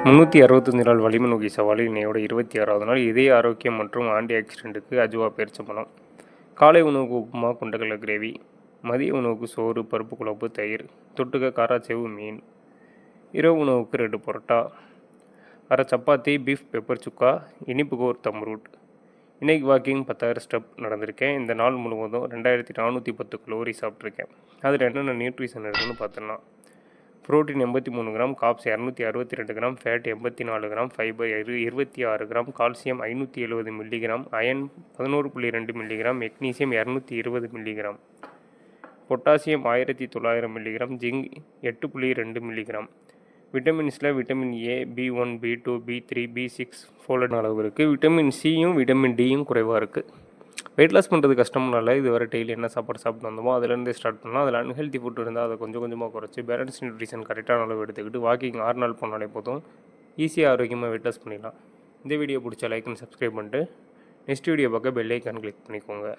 365 நாள் வலிமை நோக்கி சவாலில் இன்னையோட 26வது நாள். இதய ஆரோக்கியம் மற்றும் ஆன்டி ஆக்சிடென்ட்டுக்கு அஜுவா பேரிச்சம்பழம். காலை உணவுக்கு உப்புமா, கொண்டக்கடலை கிரேவி. மதிய உணவுக்கு சோறு, பருப்பு குழம்பு, தயிர். தொட்டுக்க காராச்சேவு மீன். இரவு உணவுக்கு 2 பரோட்டா, அரை சப்பாத்தி, பீஃப் பெப்பர் சுக்கா, இனிப்புக்கு ஒரு தம்ரூட். இன்றைக்கி வாக்கிங் 10,000 ஸ்டெப் நடந்திருக்கேன். இந்த நாள் முழுவதும் 2410 கலோரி சாப்பிட்ருக்கேன். அதில் என்னென்ன நியூட்ரிஷன் இருக்குதுன்னு பார்த்தோன்னா, protein 83 gram, carbs 262 gram, fat 84 gram, fibre 26 gram, calcium 570 milligram, iron 11.2 milligram, magnesium 220 milligram, potassium 1900 milligram, zinc 8.2 milligram. விட்டமின்ஸில் vitamin A, B1, B2, B3, B6 folate அளவு இருக்குது. விட்டமின் சியும் விட்டமின் டியும் குறைவாக இருக்குது. வெயிட் லாஸ் பண்ணுறது கஷ்டம்லாம் இல்லை. இது வரை டெய்லி என்ன சாப்பாடு சாப்பிட்டு வந்தோமோ அதிலேருந்தே ஸ்டார்ட் பண்ணலாம். அதில் அன்ஹெல்தி ஃபுட் இருந்தால் அதை கொஞ்சம் கொஞ்சமாக குறைச்சி பேலன்ஸ் நியூட்ரிஷன் கரெக்டான அளவு எடுத்துக்கிட்டு வாக்கிங் 6 நாள் போனாலே போதும், ஈஸியாக ஆரோக்கியமாக வெயிட் லாஸ் பண்ணிடலாம். இந்த வீடியோ பிடிச்சா லைக் அண்ட் சப்ஸ்கிரைப் பண்ணிட்டு நெக்ஸ்ட் வீடியோ பார்க்க பெல் ஐக்கான் கிளிக் பண்ணிக்கோங்க.